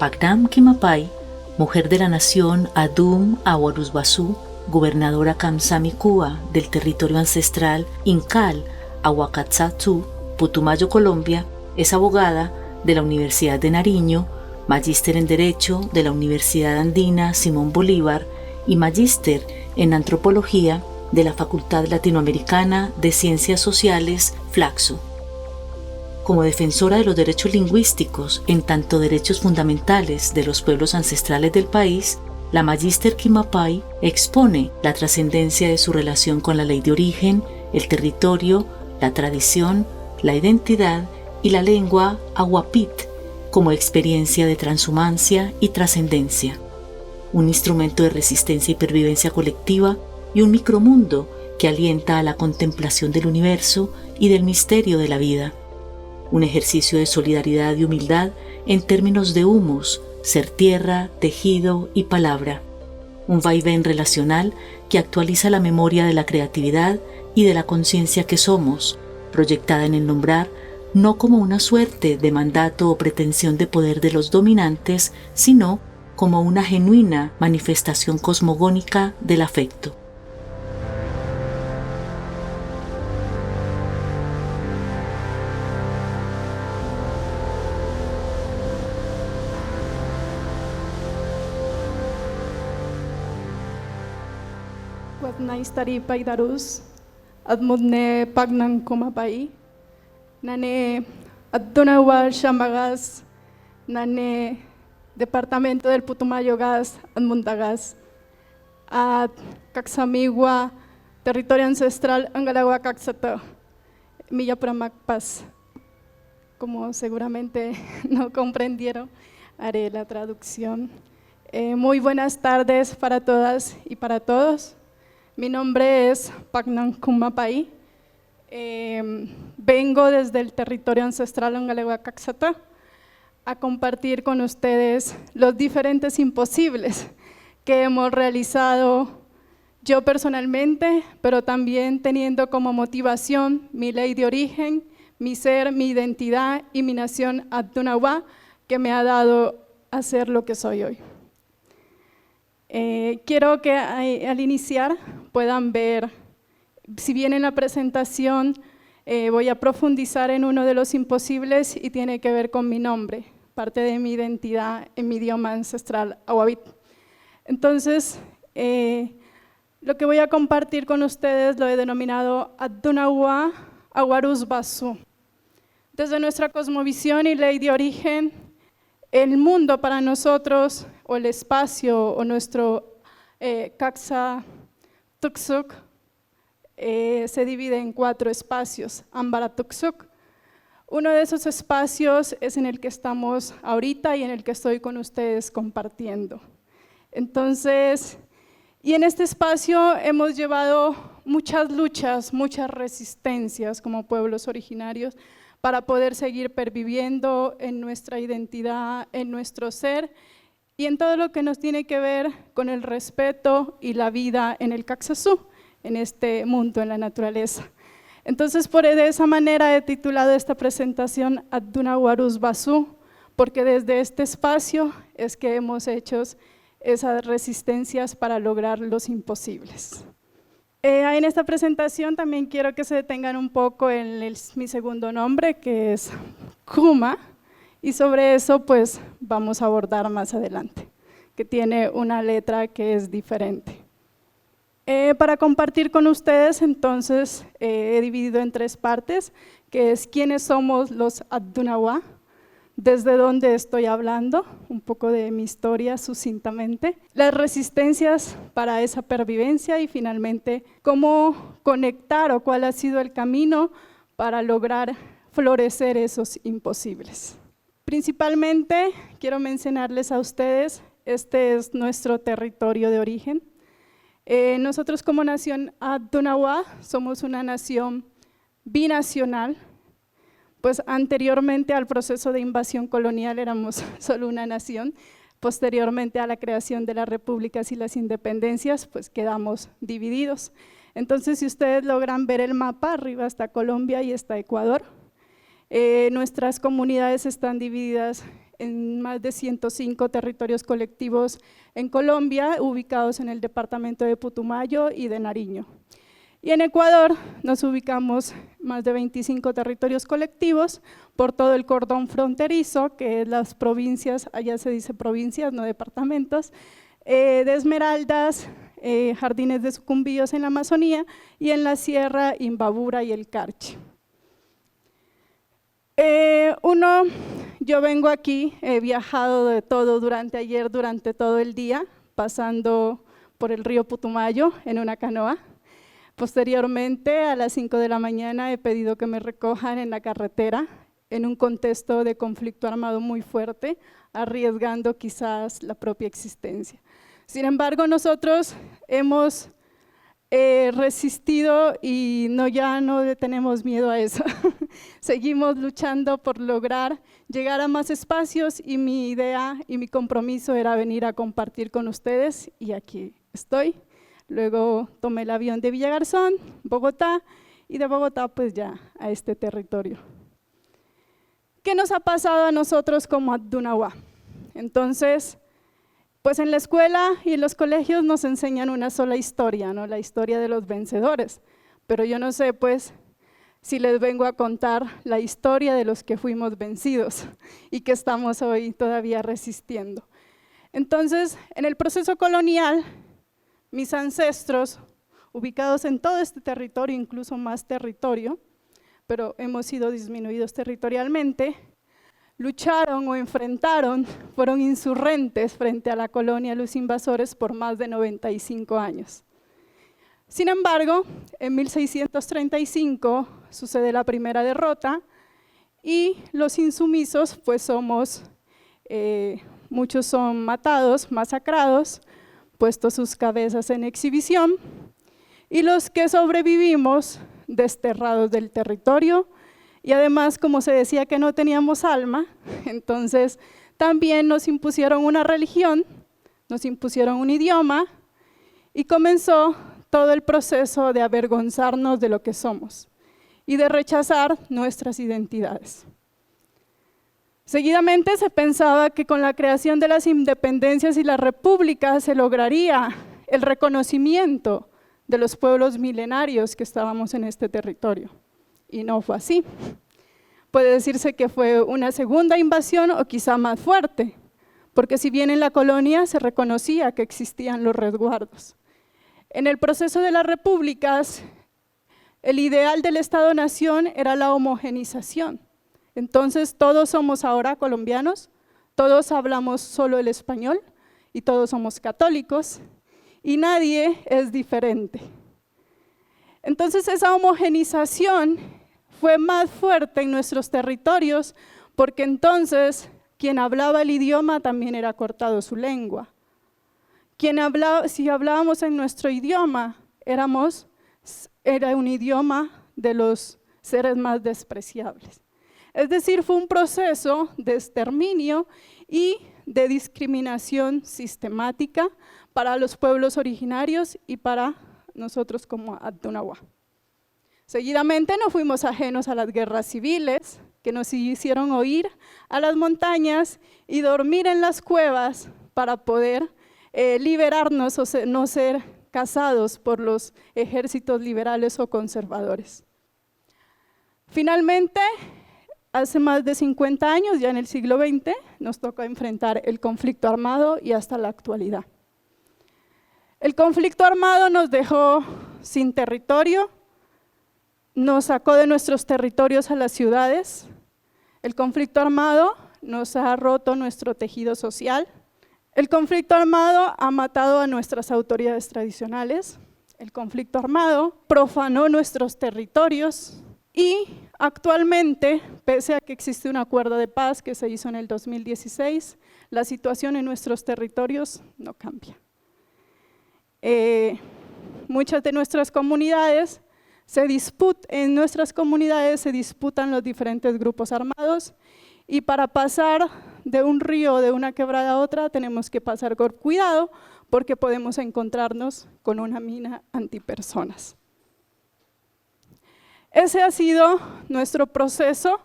Pagnam Quimapay, mujer de la nación Adum Awaruzbasú, gobernadora Kamsamicúa del territorio ancestral Incal Ahuacatzatú, Putumayo, Colombia, es abogada de la Universidad de Nariño, magíster en Derecho de la Universidad Andina Simón Bolívar y magíster en Antropología de la Facultad Latinoamericana de Ciencias Sociales Flaxo. Como defensora de los derechos lingüísticos, en tanto derechos fundamentales de los pueblos ancestrales del país, la magíster Quimapay expone la trascendencia de su relación con la ley de origen, el territorio, la tradición, la identidad y la lengua ahuapit como experiencia de transhumancia y trascendencia, un instrumento de resistencia y pervivencia colectiva y un micromundo que alienta a la contemplación del universo y del misterio de la vida, un ejercicio de solidaridad y humildad en términos de humus, ser tierra, tejido y palabra, un vaivén relacional que actualiza la memoria de la creatividad y de la conciencia que somos, proyectada en el nombrar, no como una suerte de mandato o pretensión de poder de los dominantes, sino como una genuina manifestación cosmogónica del afecto. Naistari Paidarus, Admudne Pagnan Kumapai, Nane Adunawal Shamagas, Nane Departamento del Putumayo Gas, Admundagas, Ad Caxamigua, Territorio Ancestral Angalagua Caxata, Millapramakpas. Como seguramente no comprendieron, haré la traducción. Muy buenas tardes para todas y para todos. Mi nombre es Pagnan Kumapay. Vengo desde el territorio ancestral Angalegua Caxata a compartir con ustedes los diferentes imposibles que hemos realizado yo personalmente, pero también teniendo como motivación mi ley de origen, mi ser, mi identidad y mi nación Adunawá, que me ha dado a ser lo que soy hoy. Quiero que al iniciar puedan ver, si bien en la presentación voy a profundizar en uno de los imposibles y tiene que ver con mi nombre, parte de mi identidad en mi idioma ancestral ahuavit. Entonces, lo que voy a compartir con ustedes lo he denominado Adunawá Awaruzbasú. Desde nuestra cosmovisión y ley de origen, el mundo para nosotros, o el espacio, o nuestro Caxa Tuxuc, se divide en 4 espacios, Ambara Tuxuc. Uno de esos espacios es en el que estamos ahorita y en el que estoy con ustedes compartiendo. Entonces, y en este espacio hemos llevado muchas luchas, muchas resistencias como pueblos originarios para poder seguir perviviendo en nuestra identidad, en nuestro ser y en todo lo que nos tiene que ver con el respeto y la vida en el Caxazú, en este mundo, en la naturaleza. Entonces, de esa manera he titulado esta presentación Adunawaruzbasú, porque desde este espacio es que hemos hecho esas resistencias para lograr los imposibles. En esta presentación también quiero que se detengan un poco en mi segundo nombre, que es Kuma, y sobre eso pues vamos a abordar más adelante, que tiene una letra que es diferente. Para compartir con ustedes, entonces, he dividido en 3 partes, que es quiénes somos los Adunawá, desde dónde estoy hablando, un poco de mi historia sucintamente, las resistencias para esa pervivencia y finalmente cómo conectar o cuál ha sido el camino para lograr florecer esos imposibles. Principalmente quiero mencionarles a ustedes, este es nuestro territorio de origen. Nosotros como nación Adunawá somos una nación binacional, pues anteriormente al proceso de invasión colonial éramos solo una nación, posteriormente a la creación de las repúblicas y las independencias, pues quedamos divididos. Entonces, si ustedes logran ver el mapa, arriba está Colombia y está Ecuador. Nuestras comunidades están divididas en más de 105 territorios colectivos en Colombia, ubicados en el departamento de Putumayo y de Nariño. Y en Ecuador nos ubicamos más de 25 territorios colectivos por todo el cordón fronterizo, que es las provincias, allá se dice provincias, no departamentos, de Esmeraldas, Jardines de Sucumbíos en la Amazonía y en la Sierra, Imbabura y el Carchi. Yo vengo aquí, he viajado de todo durante todo el día, pasando por el río Putumayo en una canoa. Posteriormente, a las 5 de la mañana, he pedido que me recojan en la carretera, en un contexto de conflicto armado muy fuerte, arriesgando quizás la propia existencia. Sin embargo, nosotros hemos resistido y ya no le tenemos miedo a eso. Seguimos luchando por lograr llegar a más espacios y mi idea y mi compromiso era venir a compartir con ustedes y aquí estoy. Luego tomé el avión de Villagarzón, Bogotá, y de Bogotá pues ya a este territorio. ¿Qué nos ha pasado a nosotros como Abdunawa? Entonces, pues en la escuela y en los colegios nos enseñan una sola historia, ¿no? La historia de los vencedores, pero yo no sé pues si les vengo a contar la historia de los que fuimos vencidos y que estamos hoy todavía resistiendo. Entonces, en el proceso colonial, mis ancestros, ubicados en todo este territorio, incluso más territorio, pero hemos sido disminuidos territorialmente, lucharon o enfrentaron, fueron insurgentes frente a la colonia, los invasores, por más de 95 años. Sin embargo, en 1635 sucede la primera derrota y los insumisos, pues muchos son matados, masacrados, puestos sus cabezas en exhibición, y los que sobrevivimos, desterrados del territorio, y además, como se decía que no teníamos alma, entonces también nos impusieron una religión, nos impusieron un idioma, y comenzó todo el proceso de avergonzarnos de lo que somos, y de rechazar nuestras identidades. Seguidamente se pensaba que con la creación de las independencias y las repúblicas se lograría el reconocimiento de los pueblos milenarios que estábamos en este territorio. Y no fue así. Puede decirse que fue una segunda invasión o quizá más fuerte, porque si bien en la colonia se reconocía que existían los resguardos. En el proceso de las repúblicas, el ideal del Estado-nación era la homogenización. Entonces, todos somos ahora colombianos, todos hablamos solo el español y todos somos católicos y nadie es diferente. Entonces, esa homogenización fue más fuerte en nuestros territorios porque entonces quien hablaba el idioma también era cortado su lengua. Si hablábamos en nuestro idioma, era un idioma de los seres más despreciables. Es decir, fue un proceso de exterminio y de discriminación sistemática para los pueblos originarios y para nosotros como Abdunawa. Seguidamente no fuimos ajenos a las guerras civiles que nos hicieron huir a las montañas y dormir en las cuevas para poder liberarnos o no ser cazados por los ejércitos liberales o conservadores. Finalmente, hace más de 50 años, ya en el siglo XX, nos tocó enfrentar el conflicto armado y hasta la actualidad. El conflicto armado nos dejó sin territorio, nos sacó de nuestros territorios a las ciudades. El conflicto armado nos ha roto nuestro tejido social. El conflicto armado ha matado a nuestras autoridades tradicionales. El conflicto armado profanó nuestros territorios. Y actualmente, pese a que existe un acuerdo de paz que se hizo en el 2016, la situación en nuestros territorios no cambia. Muchas de nuestras comunidades en nuestras comunidades se disputan los diferentes grupos armados y para pasar de un río, de una quebrada a otra, tenemos que pasar con cuidado porque podemos encontrarnos con una mina antipersonas. Ese ha sido nuestro proceso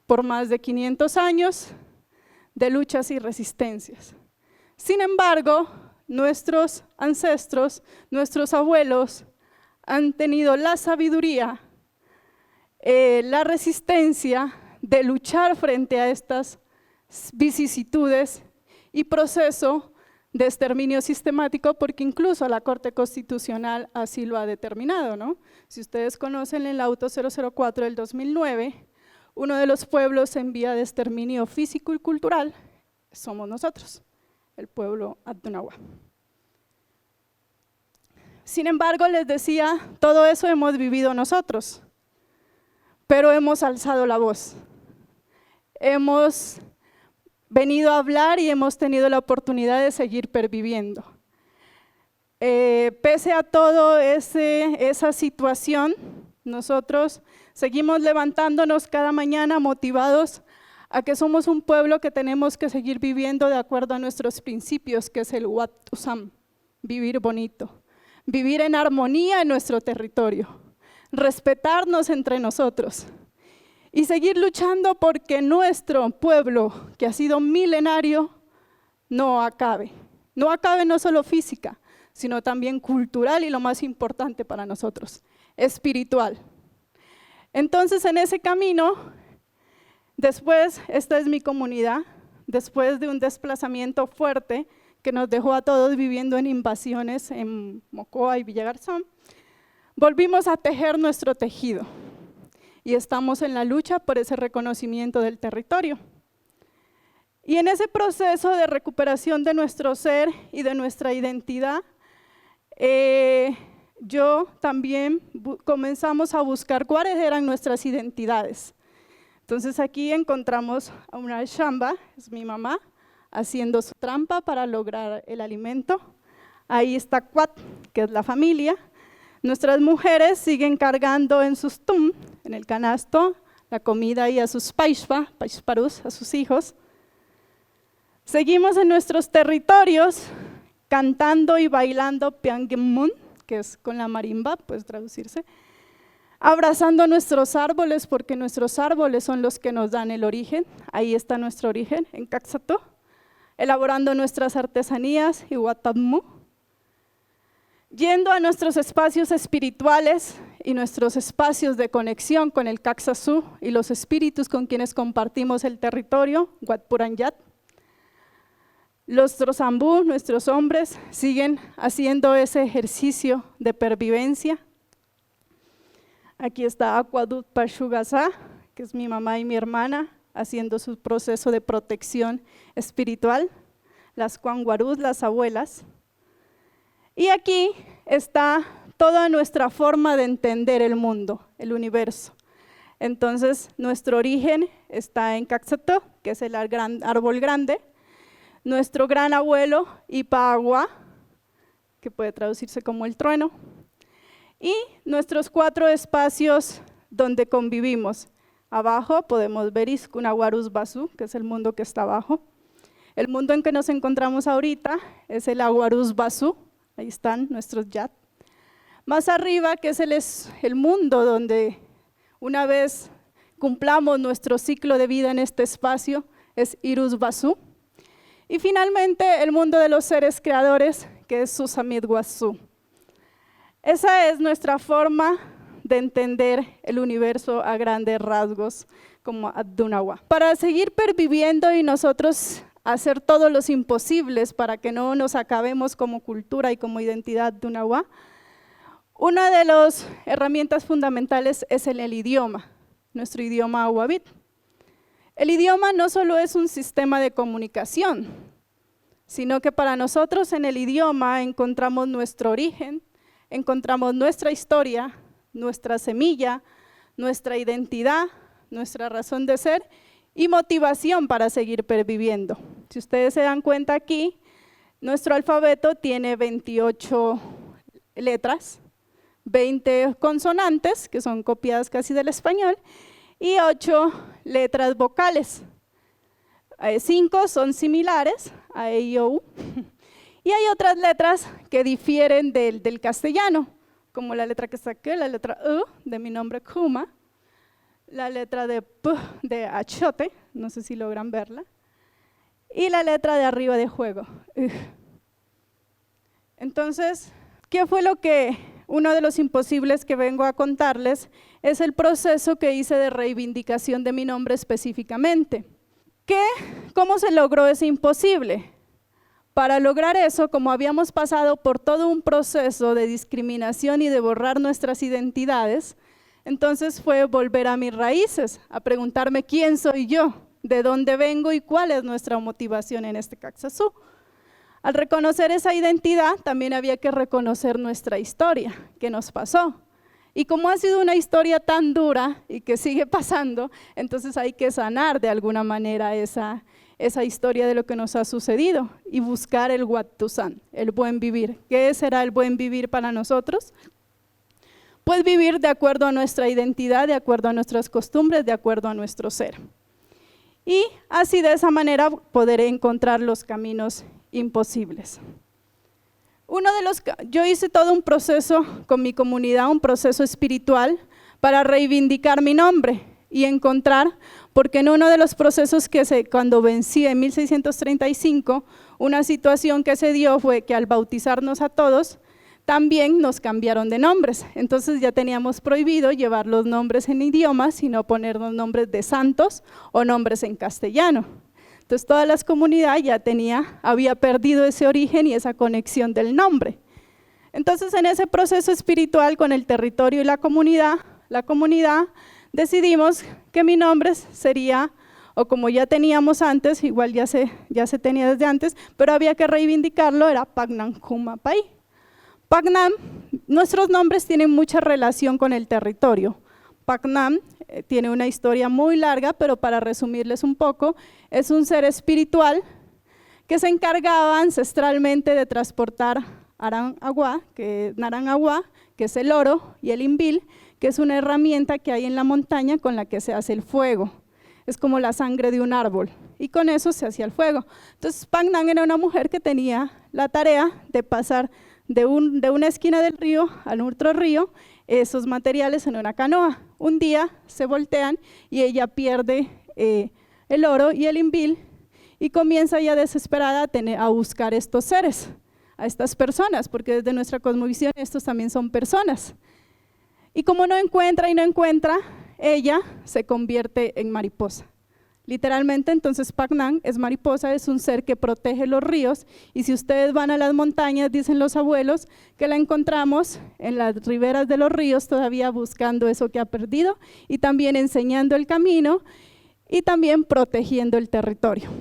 por más de 500 años de luchas y resistencias. Sin embargo, nuestros ancestros, nuestros abuelos han tenido la sabiduría, la resistencia de luchar frente a estas vicisitudes y proceso de exterminio sistemático, porque incluso la Corte Constitucional así lo ha determinado, ¿no? Si ustedes conocen el auto 004 del 2009, uno de los pueblos en vía de exterminio físico y cultural somos nosotros, el pueblo Abdunawa. Sin embargo, les decía, todo eso hemos vivido nosotros, pero hemos alzado la voz. Hemos venido a hablar y hemos tenido la oportunidad de seguir perviviendo. Pese a todo esa situación, nosotros seguimos levantándonos cada mañana motivados a que somos un pueblo que tenemos que seguir viviendo de acuerdo a nuestros principios, que es el Wat Usam, vivir bonito, vivir en armonía en nuestro territorio, respetarnos entre nosotros y seguir luchando porque nuestro pueblo, que ha sido milenario, no acabe. No acabe no solo física, sino también cultural y lo más importante para nosotros, espiritual. Entonces, en ese camino, después, esta es mi comunidad, después de un desplazamiento fuerte que nos dejó a todos viviendo en invasiones en Mocoa y Villagarzón, volvimos a tejer nuestro tejido y estamos en la lucha por ese reconocimiento del territorio. Y en ese proceso de recuperación de nuestro ser y de nuestra identidad, yo también comenzamos a buscar cuáles eran nuestras identidades. Entonces aquí encontramos a una Shamba, es mi mamá, haciendo su trampa para lograr el alimento. Ahí está Cuat, que es la familia. Nuestras mujeres siguen cargando en sus tum, en el canasto, la comida y a sus paishparus, a sus hijos. Seguimos en nuestros territorios cantando y bailando Piangemun, que es con la marimba, puede traducirse, abrazando nuestros árboles, porque nuestros árboles son los que nos dan el origen. Ahí está nuestro origen, en Caxató, elaborando nuestras artesanías y Watammu, yendo a nuestros espacios espirituales y nuestros espacios de conexión con el Caxazú y los espíritus con quienes compartimos el territorio, Huatpuranyat. Los Trozambú, nuestros hombres, siguen haciendo ese ejercicio de pervivencia. Aquí está Aquadut Pashugasa, que es mi mamá y mi hermana, haciendo su proceso de protección espiritual. Las Cuanguarús, las abuelas. Y aquí está toda nuestra forma de entender el mundo, el universo. Entonces, nuestro origen está en Caxató, que es el árbol grande. Nuestro gran abuelo, Ipaagua, que puede traducirse como el trueno. Y nuestros 4 espacios donde convivimos. Abajo podemos ver Iskunawarus Basu, que es el mundo que está abajo. El mundo en que nos encontramos ahorita es el Aguarus Basu, ahí están nuestros yat. Más arriba, que es el mundo donde una vez cumplamos nuestro ciclo de vida en este espacio, es Irus Basu. Y finalmente, el mundo de los seres creadores, que es Susamit Wasu. Esa es nuestra forma de entender el universo a grandes rasgos como Abdunawa. Para seguir perviviendo y nosotros hacer todos los imposibles para que no nos acabemos como cultura y como identidad Abdunawa, una de las herramientas fundamentales es el idioma, nuestro idioma Awabit. El idioma no solo es un sistema de comunicación, sino que para nosotros en el idioma encontramos nuestro origen, encontramos nuestra historia, nuestra semilla, nuestra identidad, nuestra razón de ser y motivación para seguir perviviendo. Si ustedes se dan cuenta aquí, nuestro alfabeto tiene 28 letras, 20 consonantes, que son copiadas casi del español, y 8 letras vocales. 5 son similares, a E, I, O, U, y hay otras letras que difieren del castellano, como la letra que saqué, la letra U de mi nombre Kuma, la letra de P de Achote, no sé si logran verla, y la letra de arriba de juego. Entonces, ¿qué fue lo que, uno de los imposibles que vengo a contarles? Es el proceso que hice de reivindicación de mi nombre específicamente. ¿Cómo se logró ese imposible? Para lograr eso, como habíamos pasado por todo un proceso de discriminación y de borrar nuestras identidades, entonces fue volver a mis raíces, a preguntarme quién soy yo, de dónde vengo y cuál es nuestra motivación en este Caxazú. Al reconocer esa identidad, también había que reconocer nuestra historia, qué nos pasó. Y como ha sido una historia tan dura y que sigue pasando, entonces hay que sanar de alguna manera esa historia de lo que nos ha sucedido y buscar el Huatusan, el buen vivir. ¿Qué será el buen vivir para nosotros? Pues vivir de acuerdo a nuestra identidad, de acuerdo a nuestras costumbres, de acuerdo a nuestro ser. Y así de esa manera poder encontrar los caminos imposibles. Yo hice todo un proceso con mi comunidad, un proceso espiritual para reivindicar mi nombre y encontrar, porque en uno de los procesos cuando vencí en 1635, una situación que se dio fue que al bautizarnos a todos, también nos cambiaron de nombres. Entonces ya teníamos prohibido llevar los nombres en idioma, sino ponernos nombres de santos o nombres en castellano. Entonces toda la comunidad ya había perdido ese origen y esa conexión del nombre. Entonces en ese proceso espiritual con el territorio y la comunidad decidimos que mi nombre sería, o como ya teníamos antes, igual ya se tenía desde antes, pero había que reivindicarlo, era Pagnan Kuma Pai. Pagnan, nuestros nombres tienen mucha relación con el territorio. Pagnan tiene una historia muy larga, pero para resumirles un poco, es un ser espiritual que se encargaba ancestralmente de transportar Narangagua, que es el oro, y el imbil, que es una herramienta que hay en la montaña con la que se hace el fuego. Es como la sangre de un árbol, y con eso se hacía el fuego. Entonces Pagnan era una mujer que tenía la tarea de pasar de una esquina del río al otro río esos materiales en una canoa. Un día se voltean y ella pierde el oro y el imbil y comienza ya desesperada a buscar estos seres, a estas personas, porque desde nuestra cosmovisión estos también son personas. Y como no encuentra, ella se convierte en mariposa. Literalmente, entonces Pagnan es mariposa, es un ser que protege los ríos, y si ustedes van a las montañas, dicen los abuelos, que la encontramos en las riberas de los ríos todavía buscando eso que ha perdido, y también enseñando el camino, y también protegiendo el territorio.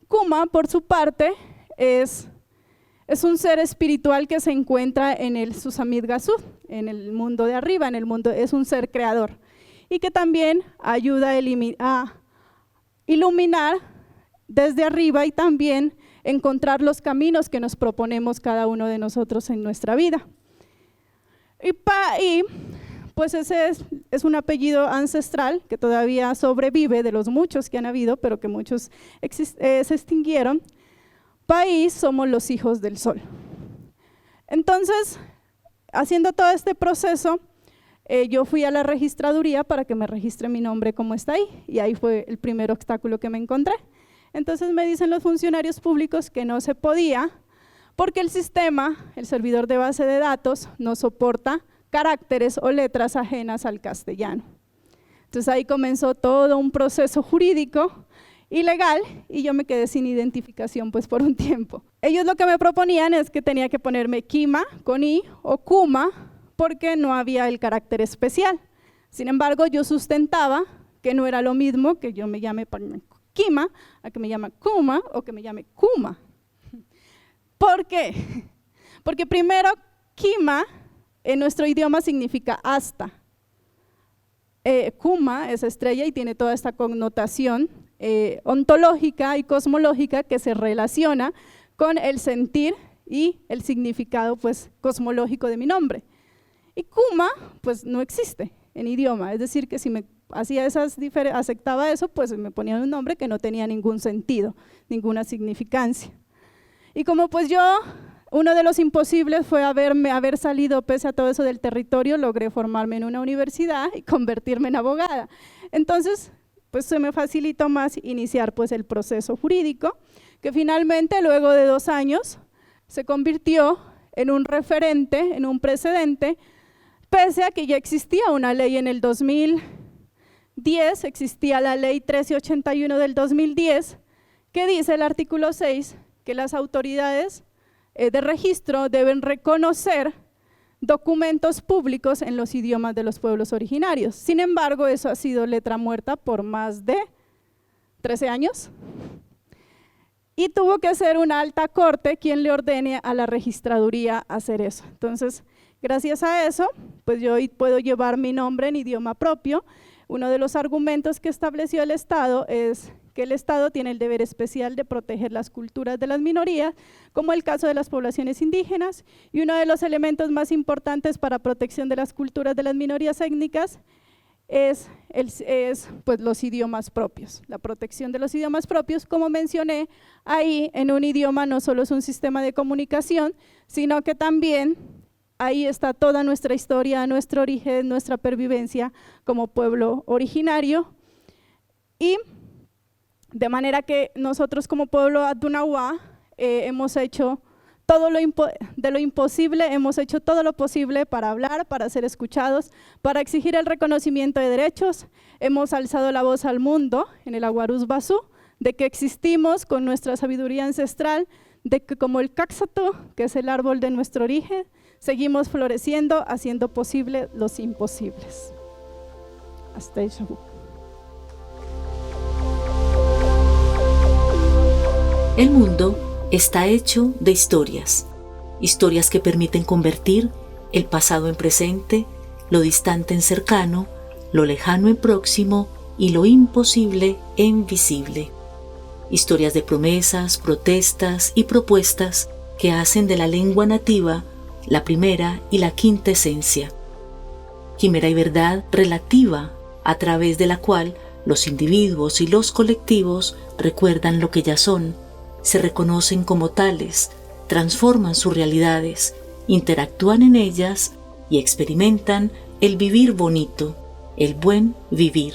Kuma, por su parte, es un ser espiritual que se encuentra en el Susamit Gasú, en el mundo de arriba, es un ser creador, y que también ayuda a iluminar desde arriba y también encontrar los caminos que nos proponemos cada uno de nosotros en nuestra vida. Y pues ese es un apellido ancestral que todavía sobrevive de los muchos que han habido, pero que muchos se extinguieron. País, somos los hijos del sol. Entonces, haciendo todo este proceso, yo fui a la registraduría para que me registre mi nombre como está ahí, y ahí fue el primer obstáculo que me encontré. Entonces me dicen los funcionarios públicos que no se podía, porque el sistema, el servidor de base de datos, no soporta caracteres o letras ajenas al castellano. Entonces ahí comenzó todo un proceso jurídico y legal, y yo me quedé sin identificación pues por un tiempo. Ellos lo que me proponían es que tenía que ponerme Kima con I o Kuma, porque no había el carácter especial. Sin embargo, yo sustentaba que no era lo mismo que yo me llame Kima, a que me llame Kuma o que me llame Kuma. ¿Por qué? Porque primero, Kima en nuestro idioma significa hasta. Kuma es estrella y tiene toda esta connotación ontológica y cosmológica que se relaciona con el sentir y el significado pues, cosmológico de mi nombre. Y Kuma, pues no existe en idioma, es decir, que si me hacía aceptaba eso, pues me ponían un nombre que no tenía ningún sentido, ninguna significancia. Y como pues uno de los imposibles fue haber salido, pese a todo eso del territorio, logré formarme en una universidad y convertirme en abogada. Entonces, pues se me facilitó más iniciar pues el proceso jurídico, que finalmente luego de 2 años se convirtió en un referente, en un precedente, pese a que ya existía una ley en el 2010, existía la ley 1381 del 2010, que dice el artículo 6 que las autoridades de registro deben reconocer documentos públicos en los idiomas de los pueblos originarios. Sin embargo, eso ha sido letra muerta por más de 13 años. Y tuvo que ser una alta corte quien le ordene a la registraduría hacer eso. Entonces, gracias a eso, pues yo hoy puedo llevar mi nombre en idioma propio. Uno de los argumentos que estableció el Estado es que el Estado tiene el deber especial de proteger las culturas de las minorías, como el caso de las poblaciones indígenas, y uno de los elementos más importantes para protección de las culturas de las minorías étnicas es pues, los idiomas propios. La protección de los idiomas propios, como mencioné, ahí en un idioma no solo es un sistema de comunicación, sino que también ahí está toda nuestra historia, nuestro origen, nuestra pervivencia como pueblo originario. Y de manera que nosotros como pueblo Atunahuá hemos hecho todo lo imposible, hemos hecho todo lo posible para hablar, para ser escuchados, para exigir el reconocimiento de derechos. Hemos alzado la voz al mundo en el Aguarús Basú, de que existimos con nuestra sabiduría ancestral, de que como el Caxatú, que es el árbol de nuestro origen, seguimos floreciendo, haciendo posible los imposibles. Hasta ahí, Shabu. El mundo está hecho de historias, historias que permiten convertir el pasado en presente, lo distante en cercano, lo lejano en próximo y lo imposible en visible. Historias de promesas, protestas y propuestas que hacen de la lengua nativa la primera y la quinta esencia. Quimera y verdad relativa, a través de la cual los individuos y los colectivos recuerdan lo que ya son, se reconocen como tales, transforman sus realidades, interactúan en ellas y experimentan el vivir bonito, el buen vivir.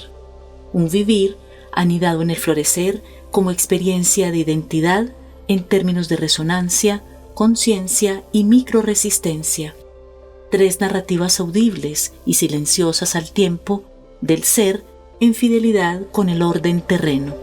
Un vivir anidado en el florecer como experiencia de identidad en términos de resonancia, conciencia y microresistencia. 3 narrativas audibles y silenciosas al tiempo del ser en fidelidad con el orden terreno.